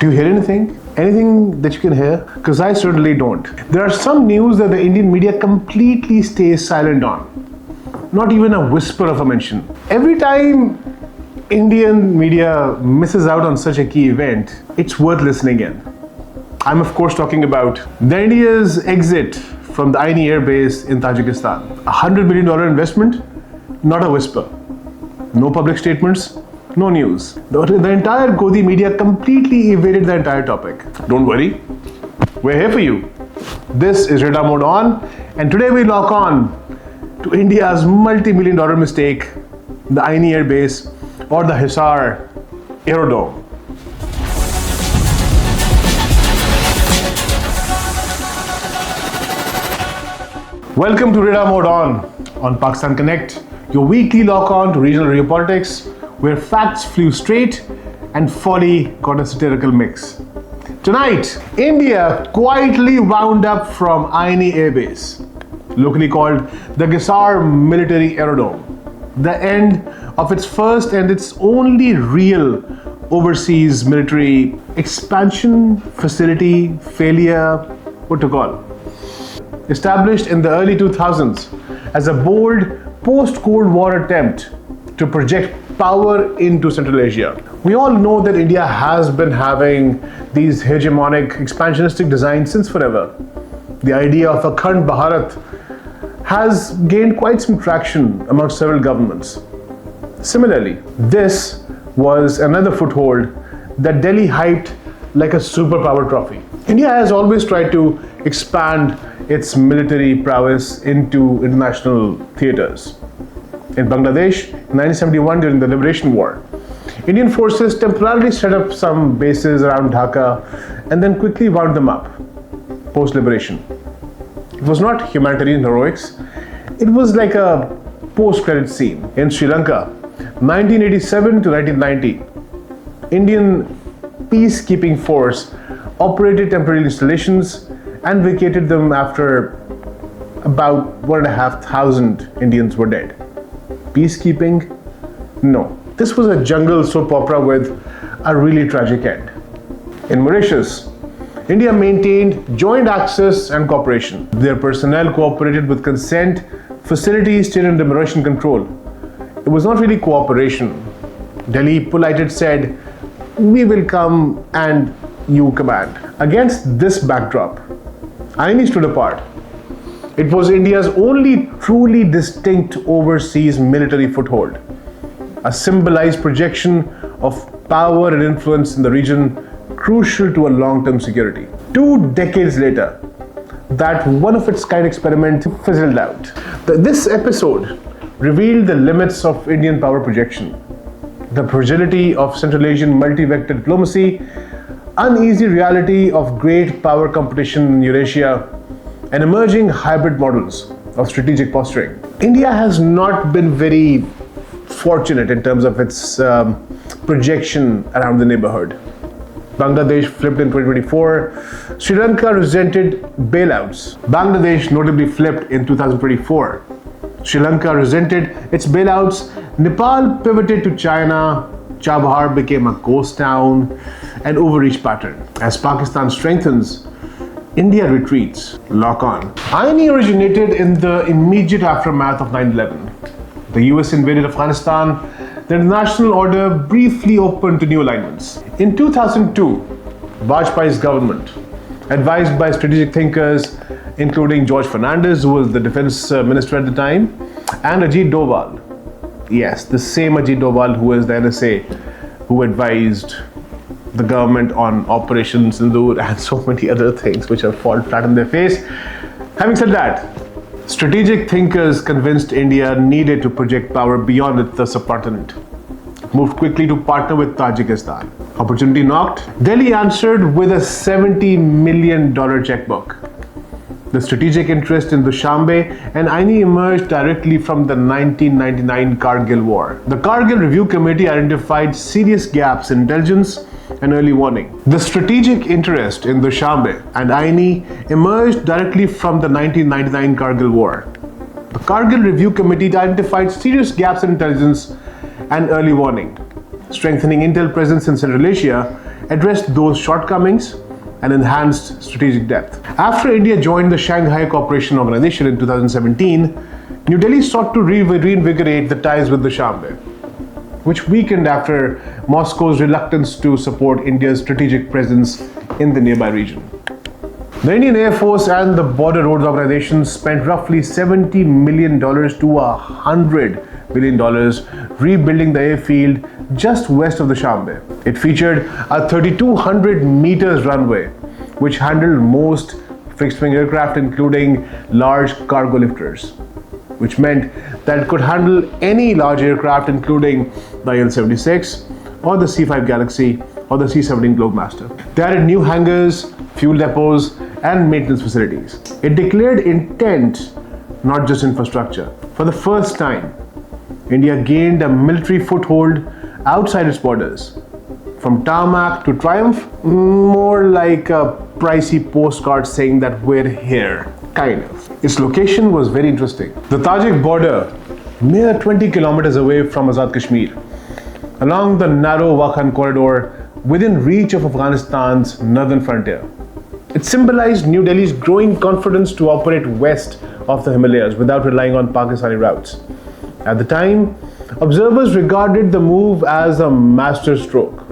Do you hear anything? Anything that you can hear? Because I certainly don't. There are some news that the Indian media completely stays silent on. Not even a whisper of a mention. Every time Indian media misses out on such a key event, it's worth listening in. I'm of course talking about the India's exit from the Aini Air Base in Tajikistan. $100 million investment, not a whisper. No public statements, no news. The entire Godi media completely evaded the entire topic. Don't worry, we're here for you. This is Radar Mode On, and today we lock on to India's multi-million dollar mistake, the Aini Air Base or the Ghasar Aerodrome. Welcome to Radar Mode on Pakistan Connect, your weekly lock on to regional geopolitics, where facts flew straight and folly got a satirical mix. Tonight, India quietly wound up from Aini Air Base, locally called the Ghasar Military Aerodrome, the end of its first and its only real overseas military expansion, facility, failure, what to call. Established in the early 2000s as a bold post-Cold War attempt to project power into Central Asia. We all know that India has been having these hegemonic expansionistic designs since forever. The idea of a Khand Bharat has gained quite some traction among several governments. Similarly, this was another foothold that Delhi hyped like a superpower trophy. India has always tried to expand its military prowess into international theaters. In Bangladesh, in 1971 during the Liberation War, Indian forces temporarily set up some bases around Dhaka and then quickly wound them up post-liberation. It was not humanitarian heroics, it was like a post-credit scene. In Sri Lanka, 1987 to 1990, Indian Peacekeeping force operated temporary installations and vacated them after about 1,500 Indians were dead. Peacekeeping? No. This was a jungle soap opera with a really tragic end. In Mauritius, India maintained joint access and cooperation. Their personnel cooperated with consent, facilities stayed under Mauritian control. It was not really cooperation. Delhi polite said, "We will come and you command." Against this backdrop, Aini stood apart. It was India's only truly distinct overseas military foothold, a symbolized projection of power and influence in the region crucial to a long-term security. 2 decades later, that one-of-its-kind experiment fizzled out. This episode revealed the limits of Indian power projection, the fragility of Central Asian multi-vector diplomacy, uneasy reality of great power competition in Eurasia, and emerging hybrid models of strategic posturing. India has not been very fortunate in terms of its projection around the neighborhood. Bangladesh flipped in 2024. Sri Lanka resented bailouts. Bangladesh notably flipped in 2024. Sri Lanka resented its bailouts. Nepal pivoted to China. Chabahar became a ghost town, an overreach pattern. As Pakistan strengthens, India retreats. Lock on. Aini originated in the immediate aftermath of 9/11. The US invaded Afghanistan. The international order briefly opened to new alignments. In 2002, Vajpayee's government, advised by strategic thinkers including George Fernandez, who was the defense minister at the time, and Ajit Doval. Yes, the same Ajit Doval who is the NSA, who advised the government on Operation Sindoor and so many other things which have fallen flat on their face. Having said that, strategic thinkers convinced India needed to project power beyond the subcontinent. It moved quickly to partner with Tajikistan. Opportunity knocked. Delhi answered with a $70 million checkbook. The strategic interest in Dushanbe and Aini emerged directly from the 1999 Kargil War. The Kargil Review Committee identified serious gaps in intelligence and early warning. The strategic interest in Dushanbe and Aini emerged directly from the 1999 Kargil War. The Kargil Review Committee identified serious gaps in intelligence and early warning, strengthening intel presence in Central Asia addressed those shortcomings and enhanced strategic depth. After India joined the Shanghai Cooperation Organization in 2017, New Delhi sought to reinvigorate the ties with the Dushanbe, which weakened after Moscow's reluctance to support India's strategic presence in the nearby region. The Indian Air Force and the Border Roads Organization spent roughly $70 million to $100 billion rebuilding the airfield just west of the Dushanbe. It featured a 3,200 meters runway, which handled most fixed-wing aircraft, including large cargo lifters, which meant that it could handle any large aircraft, including the IL-76 or the C-5 Galaxy or the C-17 Globemaster. They added new hangars, fuel depots, and maintenance facilities. It declared intent, not just infrastructure. For the first time, India gained a military foothold outside its borders. From tarmac to triumph, more like a pricey postcard saying that we're here, kind of. Its location was very interesting. The Tajik border, mere 20 kilometers away from Azad Kashmir, along the narrow Wakhan corridor within reach of Afghanistan's northern frontier. It symbolized New Delhi's growing confidence to operate west of the Himalayas without relying on Pakistani routes. At the time, observers regarded the move as a masterstroke,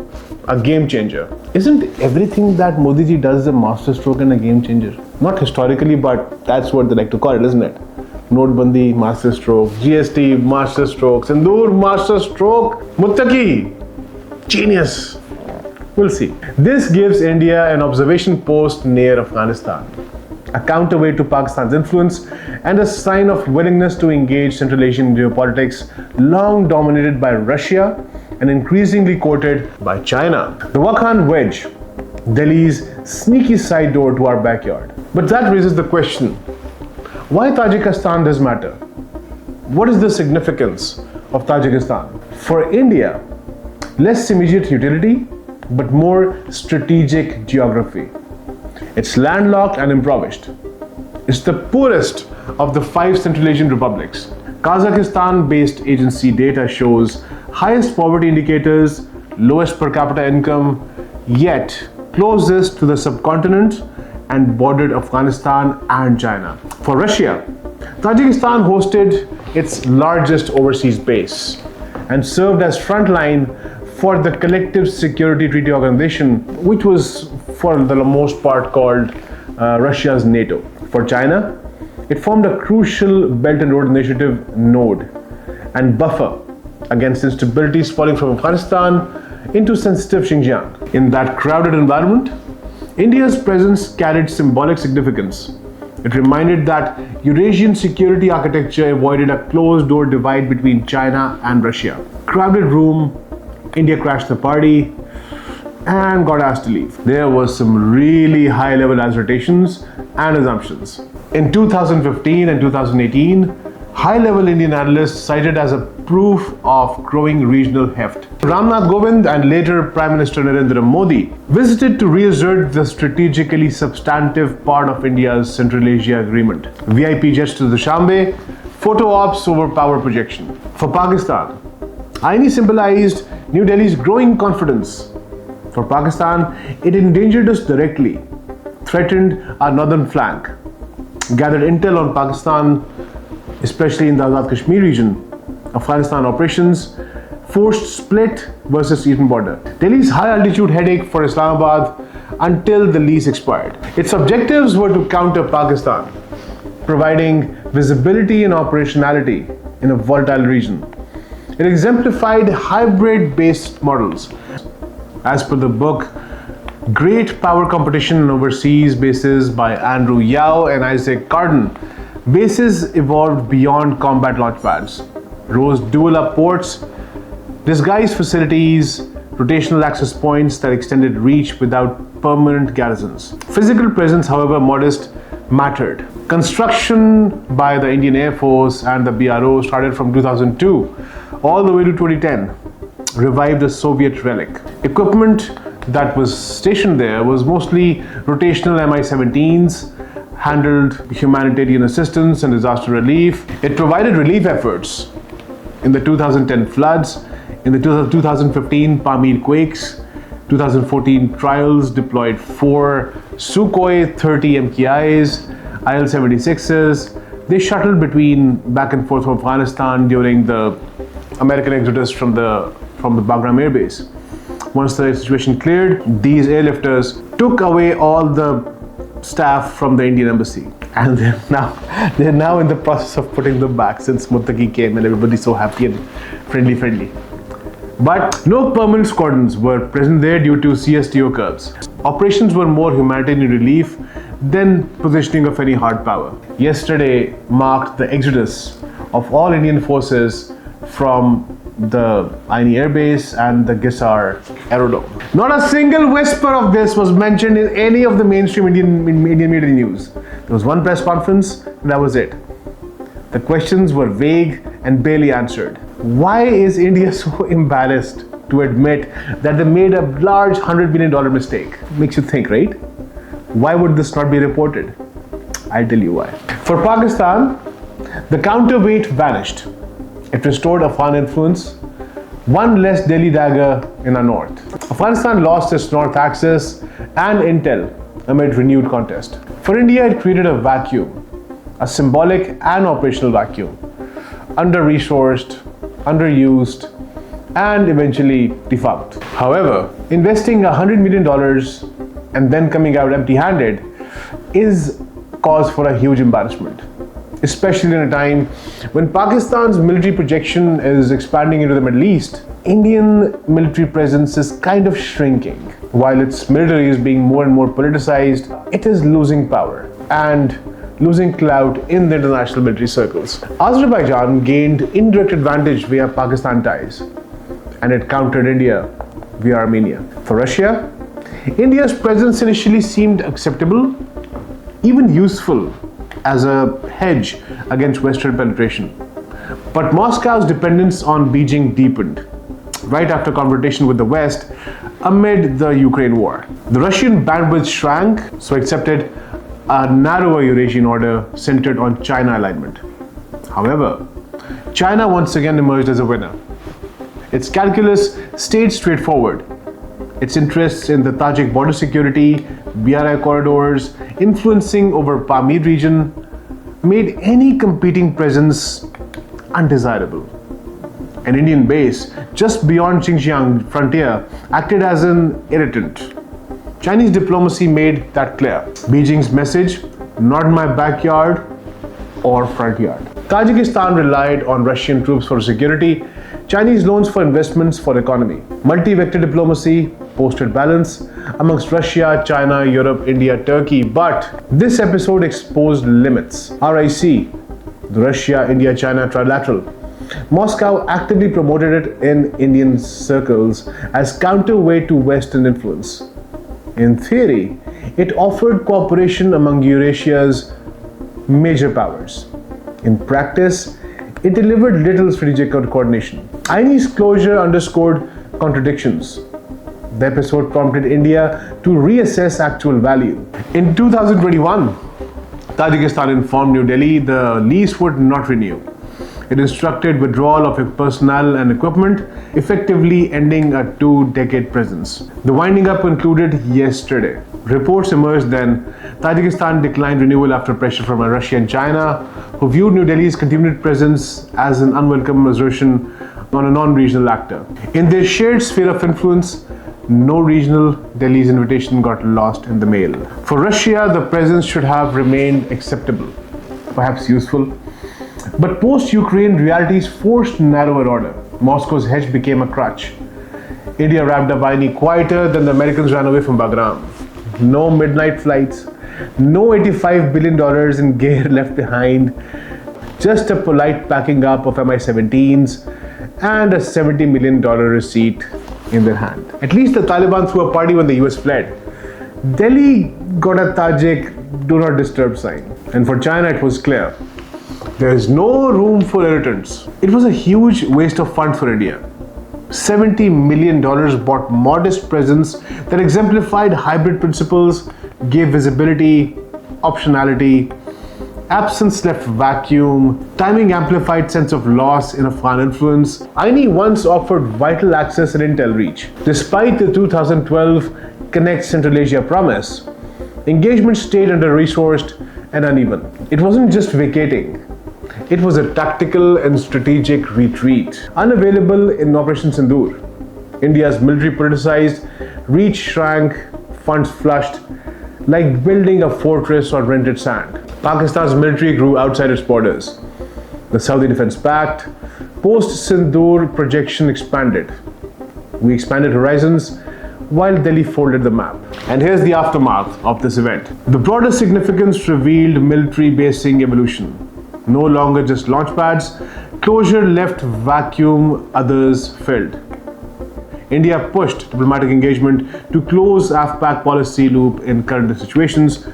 a game changer. Isn't everything that Modi ji does a masterstroke and a game changer? Not historically, but that's what they like to call it, isn't it? Notebandi, masterstroke, GST, masterstroke, Sindoor, masterstroke, Muttaqi, genius. We'll see. This gives India an observation post near Afghanistan, a counterweight to Pakistan's influence, and a sign of willingness to engage Central Asian geopolitics long dominated by Russia and increasingly courted by China. The Wakhan wedge, Delhi's sneaky side door to our backyard. But that raises the question, why Tajikistan does matter? What is the significance of Tajikistan? For India, less immediate utility, but more strategic geography. It's landlocked and impoverished. It's the poorest of the 5 Central Asian republics. Kazakhstan-based agency data shows highest poverty indicators, lowest per capita income, yet closest to the subcontinent and bordered Afghanistan and China. For Russia, Tajikistan hosted its largest overseas base and served as frontline for the Collective Security Treaty Organization, which was for the most part called Russia's NATO. For China, it formed a crucial Belt and Road Initiative node and buffer against instabilities falling from Afghanistan into sensitive Xinjiang. In that crowded environment, India's presence carried symbolic significance. It reminded that Eurasian security architecture avoided a closed-door divide between China and Russia. Crowded room, India crashed the party and got asked to leave. There was some really high-level assertions and assumptions. In 2015 and 2018, high-level Indian analysts cited as a proof of growing regional heft. Ram Nath Kovind and later Prime Minister Narendra Modi visited to reassert the strategically substantive part of India's Central Asia agreement. VIP jets to the Dushanbe, photo ops over power projection. For Pakistan, Aini symbolized New Delhi's growing confidence. For Pakistan, it endangered us directly, threatened our northern flank, gathered intel on Pakistan, especially in the Azad Kashmir region, Afghanistan operations, forced split versus eastern border. Delhi's high altitude headache for Islamabad until the lease expired. Its objectives were to counter Pakistan, providing visibility and operationality in a volatile region. It exemplified hybrid-based models. As per the book Great Power Competition in Overseas Bases by Andrew Yao and Isaac Carden, bases evolved beyond combat launch pads, rose dual-up ports, disguised facilities, rotational access points that extended reach without permanent garrisons. Physical presence, however modest, mattered. Construction by the Indian Air Force and the BRO started from 2002 all the way to 2010, revived a Soviet relic. Equipment that was stationed there was mostly rotational Mi-17s, handled humanitarian assistance and disaster relief. It provided relief efforts in the 2010 floods, in the 2015 Pamir quakes, 2014 trials deployed 4 Sukhoi 30 MKIs, IL-76s. They shuttled back and forth from Afghanistan during the American exodus from the Bagram Air Base. Once the situation cleared, these airlifters took away all the staff from the Indian embassy, and they're now in the process of putting them back since Muttaqi came and everybody's so happy and friendly. But no permanent squadrons were present there due to CSTO curves. Operations were more humanitarian relief than positioning of any hard power. Yesterday marked the exodus of all Indian forces from the Aini Air Base and the Ghasar Aerodrome. Not a single whisper of this was mentioned in any of the mainstream Indian media news. There was one press conference, and that was it. The questions were vague and barely answered. Why is India so embarrassed to admit that they made a large $100 million mistake? Makes you think, right? Why would this not be reported? I'll tell you why. For Pakistan, the counterweight vanished. It restored Afghan influence, one less Delhi dagger in our north. Afghanistan lost its north axis and intel amid renewed contest. For India, it created a vacuum, a symbolic and operational vacuum, under-resourced, underused, and eventually defunct. However, investing $100 million and then coming out empty-handed is cause for a huge embarrassment, especially in a time when Pakistan's military projection is expanding into the Middle East. Indian military presence is kind of shrinking. While its military is being more and more politicized, it is losing power and losing clout in the international military circles. Azerbaijan gained indirect advantage via Pakistan ties, and it countered India via Armenia. For Russia, India's presence initially seemed acceptable, even useful as a hedge against Western penetration. But Moscow's dependence on Beijing deepened right after confrontation with the West amid the Ukraine war. The Russian bandwidth shrank, so accepted a narrower Eurasian order centered on China alignment. However, China once again emerged as a winner. Its calculus stayed straightforward. Its interests in the Tajik border security, BRI corridors, influencing over Pamir region, made any competing presence undesirable. An Indian base just beyond Xinjiang frontier acted as an irritant. Chinese diplomacy made that clear. Beijing's message, not my backyard or front yard. Tajikistan relied on Russian troops for security, Chinese loans for investments for economy. Multi-vector diplomacy posted balance amongst Russia, China, Europe, India, Turkey. But this episode exposed limits. RIC, the Russia, India, China trilateral. Moscow actively promoted it in Indian circles as counterweight to Western influence. In theory, it offered cooperation among Eurasia's major powers. In practice, it delivered little strategic coordination. Aini's closure underscored contradictions. The episode prompted India to reassess actual value. In 2021, Tajikistan informed New Delhi the lease would not renew. It instructed withdrawal of personnel and equipment, effectively ending a 2-decade presence. The winding up concluded yesterday. Reports emerged then. Tajikistan declined renewal after pressure from Russia and China, who viewed New Delhi's continued presence as an unwelcome assertion on a non-regional actor. In their shared sphere of influence, no regional Delhi's invitation got lost in the mail. For Russia, the presence should have remained acceptable, perhaps useful. But post-Ukraine realities forced narrower order. Moscow's hedge became a crutch. India wrapped up Aini quieter than the Americans ran away from Bagram. No midnight flights, no $85 billion in gear left behind, just a polite packing up of Mi-17s and a $70 million receipt in their hand. At least the Taliban threw a party when the US fled. Delhi got a Tajik do not disturb sign. And for China, it was clear. There is no room for irritants. It was a huge waste of funds for India. $70 million bought modest presence that exemplified hybrid principles, gave visibility, optionality, Absence left vacuum, timing amplified sense of loss in Afghan influence. INI once offered vital access and intel reach. Despite the 2012 Connect Central Asia promise, engagement stayed under-resourced and uneven. It wasn't just vacating. It was a tactical and strategic retreat. Unavailable in Operation Sindoor, India's military politicized, reach shrank, funds flushed, like building a fortress on rented sand. Pakistan's military grew outside its borders. The Saudi Defense Pact, post-Sindoor projection expanded. We expanded horizons while Delhi folded the map. And here's the aftermath of this event. The broader significance revealed military basing evolution. No longer just launch pads, closure left vacuum others filled. India pushed diplomatic engagement to close AFPAC policy loop in current situations.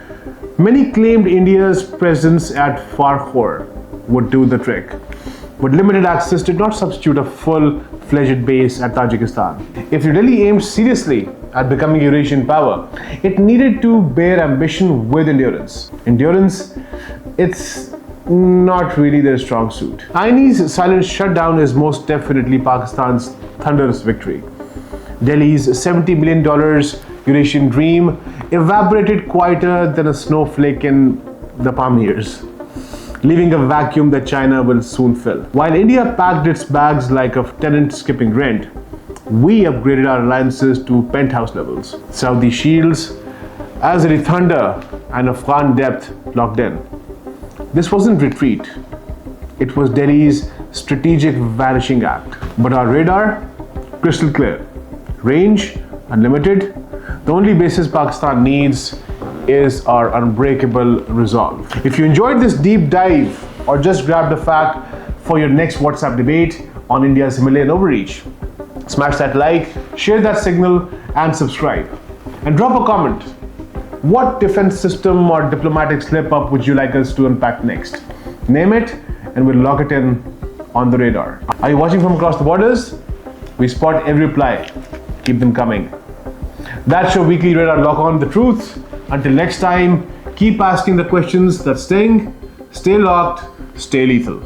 Many claimed India's presence at Farkhor would do the trick, but limited access did not substitute a full-fledged base at Tajikistan. If New Delhi aimed seriously at becoming Eurasian power, it needed to bear ambition with endurance. Endurance, it's not really their strong suit. INI's silent shutdown is most definitely Pakistan's thunderous victory. Delhi's $70 million Eurasian dream evaporated quieter than a snowflake in the palm years, leaving a vacuum that China will soon fill. While India packed its bags like a tenant skipping rent, we upgraded our alliances to penthouse levels. Saudi shields, Azeri thunder, and Afghan depth locked in. This wasn't retreat. It was Delhi's strategic vanishing act. But our radar, crystal clear. Range, unlimited. The only basis Pakistan needs is our unbreakable resolve. If you enjoyed this deep dive or just grabbed a fact for your next WhatsApp debate on India's Himalayan overreach, smash that like, share that signal, and subscribe. And drop a comment. What defense system or diplomatic slip-up would you like us to unpack next? Name it, and we'll lock it in on the radar. Are you watching from across the borders? We spot every reply. Keep them coming. That's your weekly radar lock on the truth. Until next time, keep asking the questions that sting, stay locked, stay lethal.